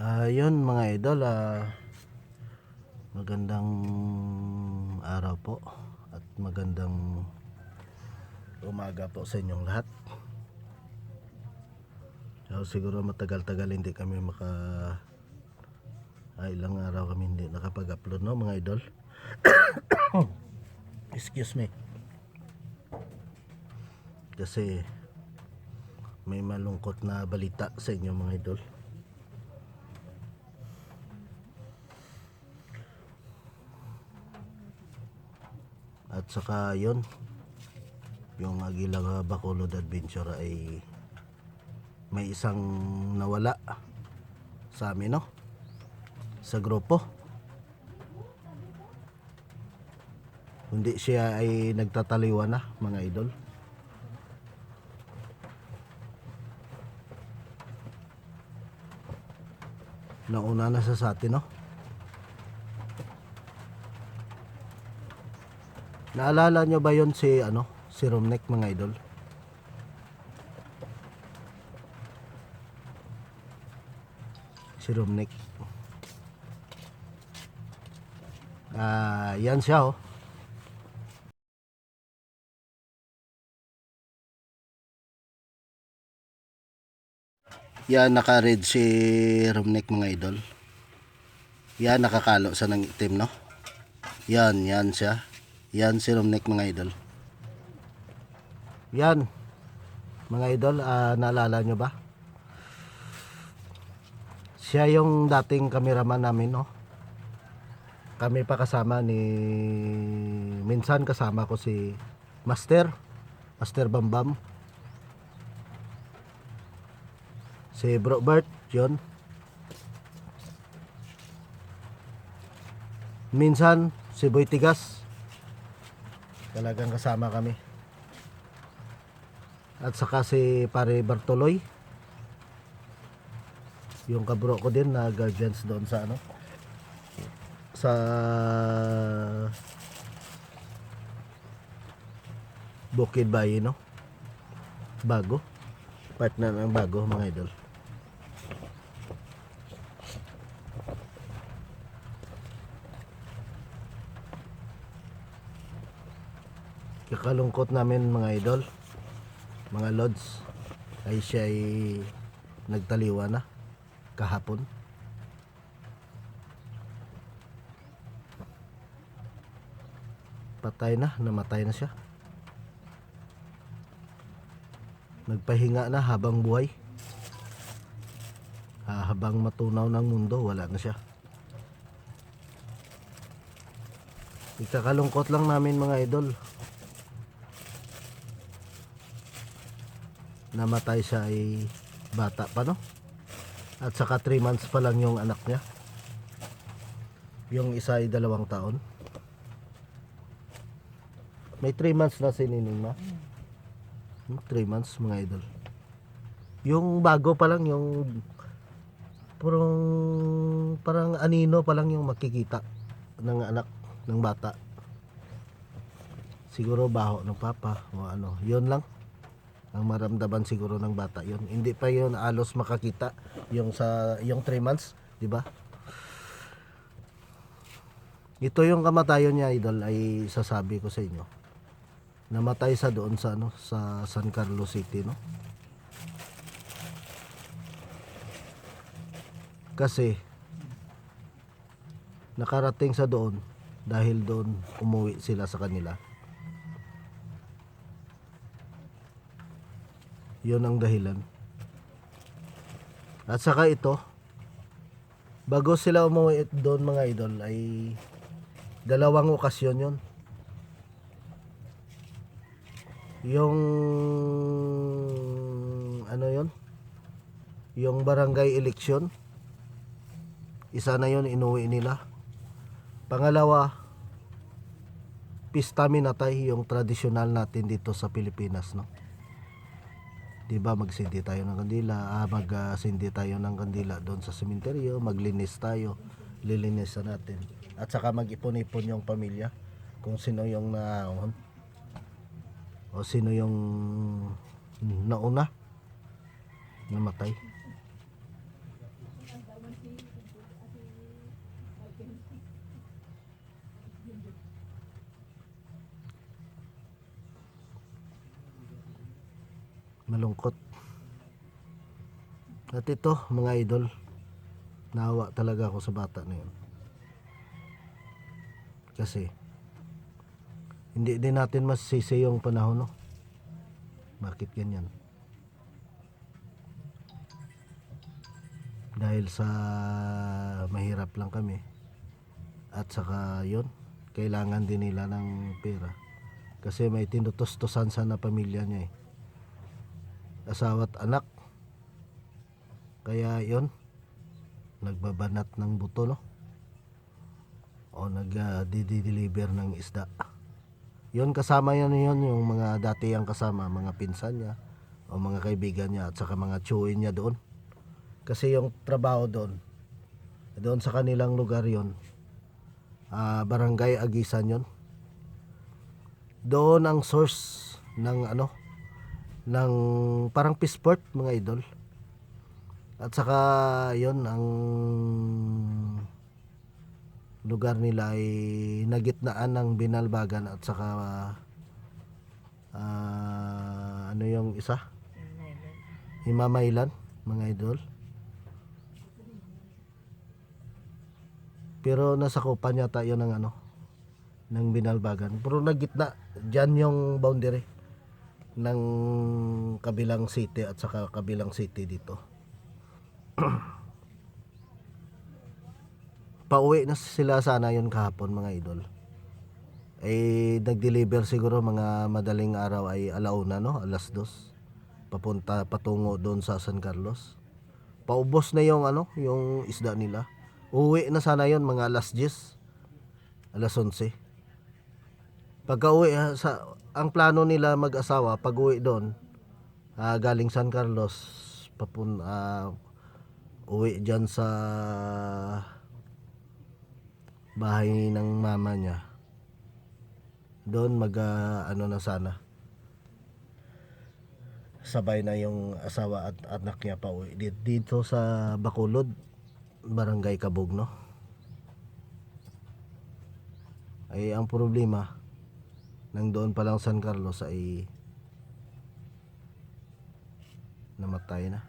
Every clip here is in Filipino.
Yun mga idol, magandang araw po at magandang umaga po sa inyong lahat. So, siguro matagal-tagal hindi kami ilang araw kami hindi nakapag-upload, no mga idol. Excuse me. Kasi may malungkot na balita sa inyo mga idol. At saka yun, yung Aguila Bacolod Adventure ay may isang nawala sa amin, no? Sa grupo. Hindi siya ay nagtataliwan na mga idol. Nauna na sa atin, no? Naalala nyo ba yon si si Romnek mga idol? Si Romnek. Yan siya, oh. Yan, naka-red si Romnek mga idol. Yan, nakakalo sa ng itim, no? Yan siya. Yan si Romnek mga idol. Yan mga idol, naalala nyo ba? Siya yung dating cameraman namin, no? Kami pa kasama minsan kasama ko si Master Bambam, si Bro Bert, yun. Minsan si Boy Tigas, talagang kasama kami. At saka si Pare Bartoloy, yung kabro ko din na guardians doon sa sa Bukid Bayi, no? Bago, partner ng Bago mga idol. Kakalungkot namin mga idol, mga lods, ay siya ay nagtaliwa na kahapon. Namatay na siya. Nagpahinga na habang buhay. Habang matunaw ng mundo, wala na siya. Ikakalungkot lang namin mga idol. Namatay siya ay bata pa, no? At saka 3 months pa lang yung anak niya. Yung isa ay 2 taon. May 3 months na si Nining, ma. 3 months mga idol. Yung bago pa lang, yung parang anino pa lang yung makikita ng anak ng bata. Siguro baho ng papa o yun lang ang maramdaman siguro ng bata yun. Hindi pa yun alos makakita yung 3 months, di ba? Ito yung kamatayon niya idol, ay sasabi ko sa inyo. Namatay sa doon sa sa San Carlos City, no? Kasi nakarating sa doon dahil doon umuwi sila sa kanila. Yun ang dahilan. At saka ito, bago sila umuwi doon mga idol, ay 2 okasyon yun. Yung yun, yung barangay election, isa na yun inuwi nila. Pangalawa, Pista Minatay, yung tradisyonal natin dito sa Pilipinas, no? Diba, magsindi tayo ng kandila, magsindi tayo ng kandila doon sa sementeryo, maglinis tayo, lilinisan natin. At saka mag-ipon-ipon yung pamilya kung sino yung naahon o sino yung nauna namatay. Malungkot. At ito mga idol, naawa talaga ako sa bata na yun. Kasi hindi din natin masisi yung panahon, no? Bakit ganyan? Dahil sa mahirap lang kami. At saka yun, kailangan din nila ng pera. Kasi may tinutos-tosan sa na pamilya niya eh. Asawa't anak. Kaya yun, nagbabanat ng buto, no? O nag-deliver ng isda. Yun, kasama yan yung mga dati yang kasama, mga pinsan niya o mga kaibigan niya at saka mga tsuhin niya doon. Kasi yung trabaho doon sa kanilang lugar yon, Barangay Agisan yon. Doon ang source ng ng parang Peaceport mga idol. At saka yon, ang lugar nila ay nagitnaan ng Binalbagan at saka ano yung isa? Himamaylan mga idol. Pero nasa kupan yata yun ng ng Binalbagan. Pero nagitna dyan yung boundary ng kabilang city at saka kabilang city dito. Pauwi na sila sana yun kahapon mga idol. Nag-deliver siguro mga madaling araw ay alauna, no? Alas 2. Patungo doon sa San Carlos. Paubos na yung yung isda nila. Uwi na sana yun mga alas 10. Alas 11. Pagka uwi, ang plano nila mag-asawa, pag uwi doon, galing San Carlos, uwi dyan sa bahay ng mama niya. Doon na sana. Sabay na yung asawa at anak niya pa uwi. Dito sa Bacolod, Barangay Kabug, no? Ay ang problema, nang doon pa lang San Carlos ay namatay na.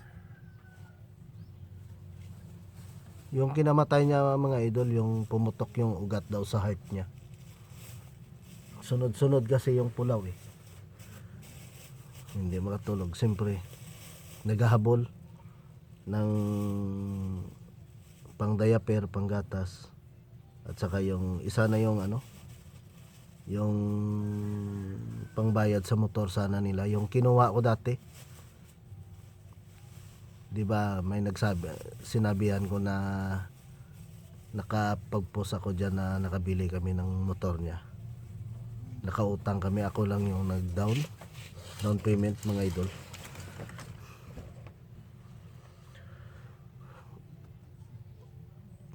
Yung kinamatay niya mga idol, yung pumutok yung ugat daw sa heart niya. Sunod-sunod kasi yung pulaw eh. Hindi makatulog. Siyempre, naghahabol ng pang diaper, pang gatas. At saka yung isa na yung yung pangbayad sa motor sana nila. Yung kinuha ko dati. 'Di ba, may sinabihan ko na nakapag-post ako diyan na nakabili kami ng motor niya. Nakautang kami, ako lang yung down payment mga idol.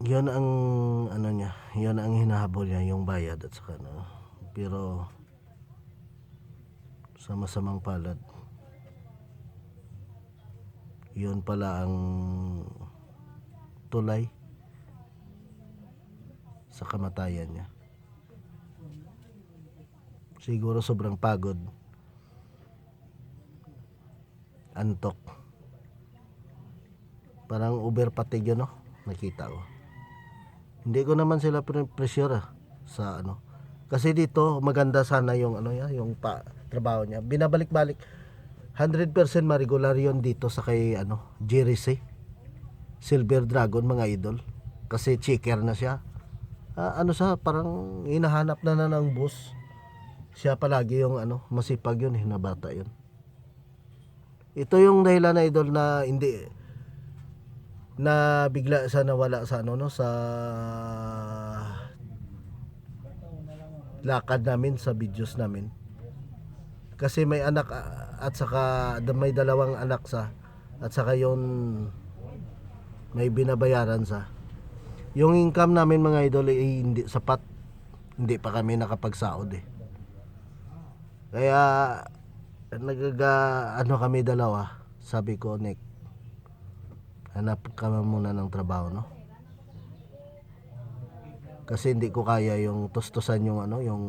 Yun ang niya, yun ang hinahabol niya, yung bayad at saka pero sa masamang palad, yun pala ang tulay sa kamatayan niya. Siguro sobrang pagod, antok, parang over fatigue yun, no? Nakita ko. Hindi ko naman sila pressure sa kasi dito maganda sana yung yung trabaho niya. Binabalik-balik 100% ma-regular yon dito sa kay JRC Silver Dragon mga idol. Kasi checker na siya. Siya, parang hinahanap na ng boss. Siya palagi yung masipag yun na bata yun. Ito yung dahilan na idol na hindi na bigla sa nawala sa sa lakad namin, sa videos namin. Kasi may anak at saka may dalawang anak at saka yung may binabayaran sa. Yung income namin mga idol ay hindi sapat. Hindi pa kami nakapagsaod eh. Kaya kami dalawa. Sabi ko, Nick, hanap ka muna ng trabaho, no? Kasi hindi ko kaya yung tustusan yung yung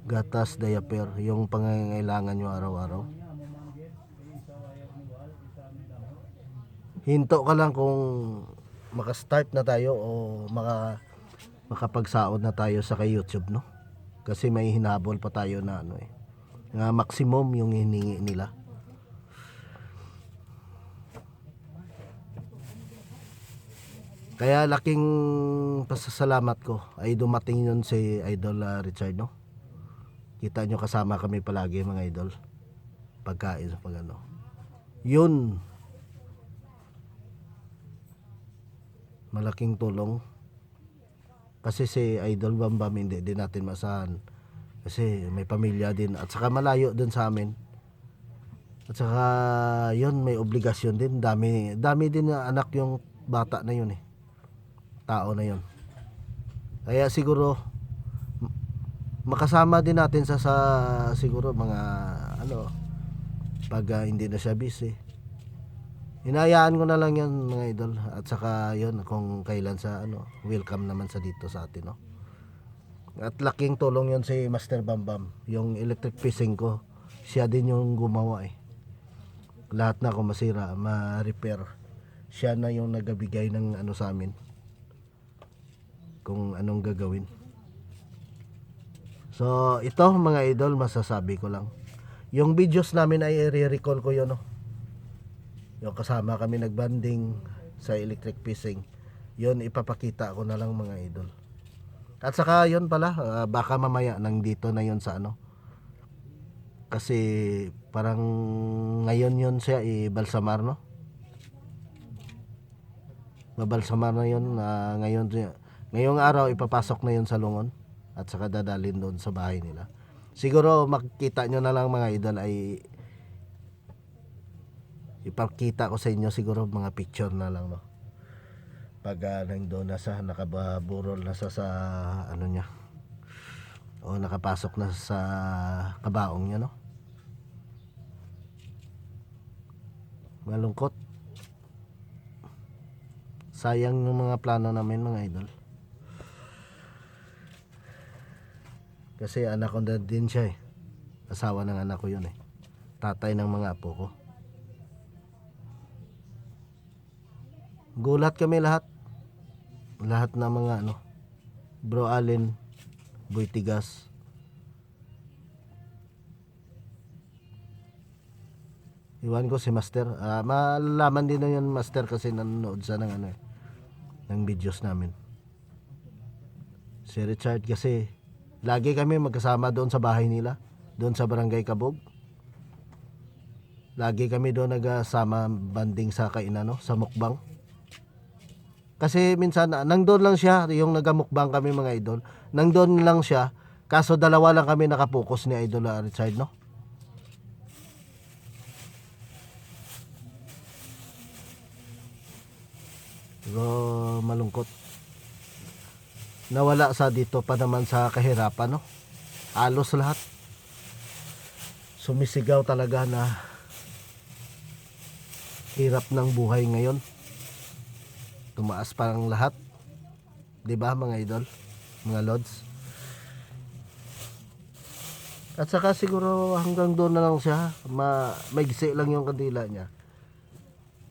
gatas, diaper, yung pangangailangan nyo araw-araw. Hinto ka lang kung makastart na tayo o makapagsaod na tayo sa kay YouTube, no? Kasi may hinabol pa tayo na ano nga maximum yung hiningi nila. Kaya laking pasasalamat ko ay dumating yun si Idol Richard, no? Kita nyo kasama kami palagi mga idol. Pagkain sa pag ano. Yun. Malaking tulong. Kasi si Idol Bambam hindi din natin masahan. Kasi may pamilya din. At saka malayo din sa amin. At saka yun may obligasyon din. Dami din na anak yung bata na yun Tao na yun. Kaya siguro makasama din natin sa siguro mga ano pag hindi na siya busy. Hinayaan ko na lang yan mga idol. At saka yun kung kailan sa welcome naman sa dito sa atin, no? At laking tulong yun si Master Bambam. Yung electric fishing ko, siya din yung gumawa lahat na kung masira, ma-repair, siya na yung nagabigay ng sa amin kung anong gagawin. So ito mga idol, masasabi ko lang yung videos namin ay i-recall ko yun, no? Yung kasama kami nagbanding sa electric fishing, yun ipapakita ko na lang mga idol. At saka yun pala, baka mamaya nang dito na yun sa kasi parang ngayon yun siya ibalsamar, no? Mabalsamar na yun, ngayong araw ipapasok na yun sa lungon at saka dadalhin doon sa bahay nila. Siguro makikita nyo na lang mga idol ay ipakita ko sa inyo siguro mga picture na lang, no? Pag nandoon na sa nakaburol na sa niya o nakapasok na sa kabaong niya, no? Malungkot. Sayang yung mga plano namin mga idol. Kasi anak ko na din siya asawa ng anak ko yun tatay ng mga apo ko. Gulat kami lahat na mga Bro Allen, Boy Tigas, iwan ko si Master. Malalaman din na yun Master kasi nanonood sa ng videos namin. Si Richard kasi lagi kami magkasama doon sa bahay nila, doon sa Barangay Kabog. Lagi kami doon nagsama banding sa kainan, sa mukbang. Kasi minsan nangdoon lang siya, yung nagamukbang kami mga idol. Nangdoon lang siya, kaso dalawa lang kami nakapokus ni Idol Richard, no? Pero malungkot. Nawala sa dito pa naman sa kahirapan, no? Halos lahat. Sumisigaw talaga na hirap ng buhay ngayon. Tumaas parang lahat, 'di ba mga idol, mga lods? At saka siguro hanggang doon na lang siya, maigsi lang yung kandila niya.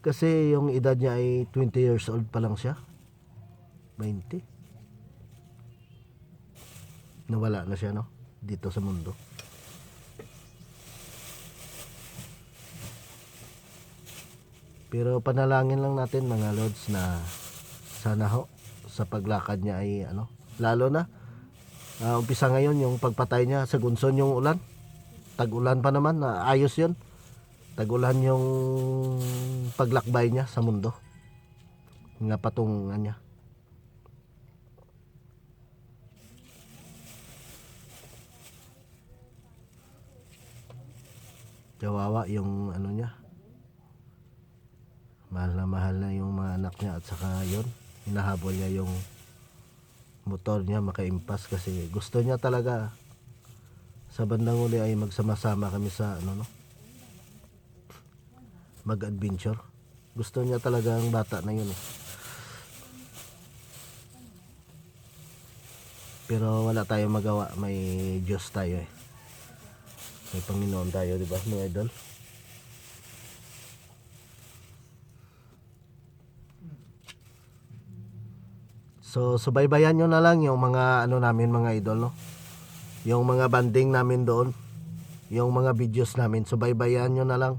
Kasi yung edad niya ay 20 years old pa lang siya. 20. Nawala na siya, no? Dito sa mundo. Pero panalangin lang natin mga lods na sana sa paglakad niya ay lalo na umpisa ngayon yung pagpatay niya sa Gunson yung ulan. Tag-ulan pa naman, ayos yun. Tag-ulan yung paglakbay niya sa mundo. Nga patungan niya. Kawawa yung niya. Mahal na yung mga anak niya at saka yun, hinahabol niya yung motor niya makaimpas kasi gusto niya talaga sa bandang uli ay magsama-sama kami sa mag-adventure. Gusto niya talaga ang bata na yun Pero wala tayong magawa, may Diyos tayo eh. May Panginoon tayo, di ba mga idol? So subaybayan nyo na lang yung mga ano namin mga idol, no? Yung mga banding namin doon, yung mga videos namin, subaybayan nyo na lang.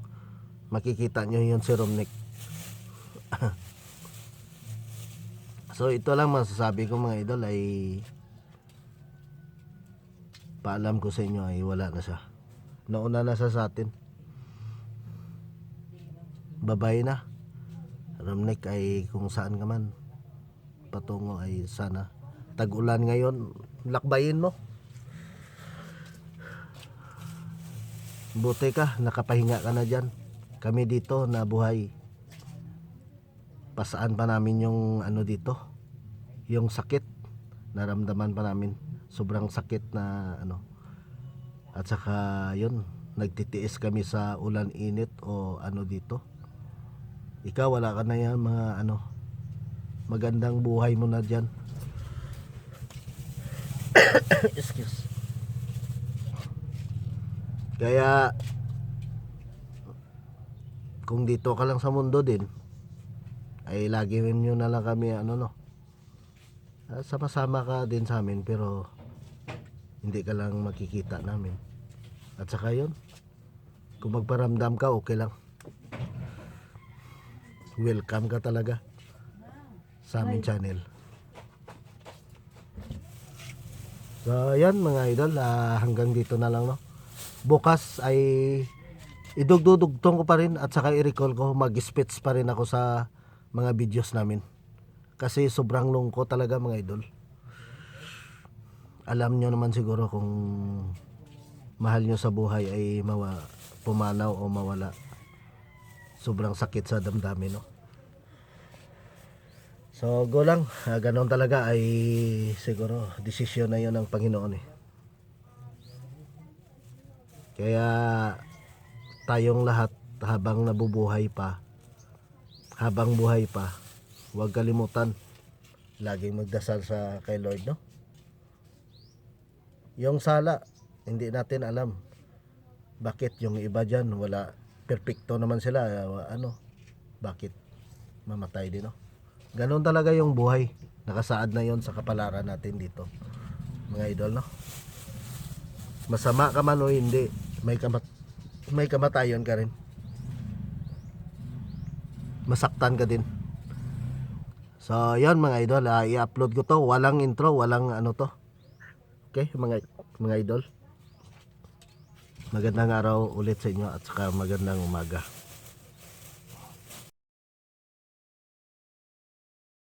Makikita nyo yun si Romnick. So ito lang masasabi ko mga idol ay paalam ko sa inyo ay wala na siya. Nauna na siya sa atin. Babay na. Romnick ay kung saan ka man patungo ay sana. Tag-ulan ngayon, lakbayin mo. Buti ka, nakapahinga ka na dyan. Kami dito na buhay. Pasaan pa namin yung ano dito, yung sakit. Naramdaman pa namin. Sobrang sakit na ano. At saka yun, nagtitiis kami sa ulan init o ano dito. Ikaw wala ka na yan mga ano. Magandang buhay mo na dyan. Excuse. Kaya kung dito ka lang sa mundo din ay lagi nyo na lang kami ano no. Sama-sama ka din sa amin pero hindi ka lang makikita namin. At saka yun, kung magparamdam ka okay lang. Welcome ka talaga sa aming channel. So yan mga idol, hanggang dito na lang no. Bukas ay idugdugtong ko pa rin at saka i-recall ko, mag-speech pa rin ako sa mga videos namin. Kasi sobrang lungkot talaga mga idol. Alam nyo naman siguro kung mahal nyo sa buhay ay pumanaw o mawala. Sobrang sakit sa damdamin no. So go lang, ganon talaga ay siguro desisyon na yun ng Panginoon eh. Kaya tayong lahat habang nabubuhay pa, habang buhay pa, huwag kalimutan laging magdasal sa kay Lord no. Yung sala hindi natin alam bakit yung iba dyan wala, perfecto naman sila, ano, bakit mamatay din no. Ganon talaga yung buhay, nakasaad na yon sa kapalaran natin dito mga idol no. Masama ka man o hindi, may kamatayon ka rin, masaktan ka din. So yon mga idol, i-upload ko to, walang intro, walang ano to. Okay mga idol, magandang araw ulit sa inyo at saka magandang umaga.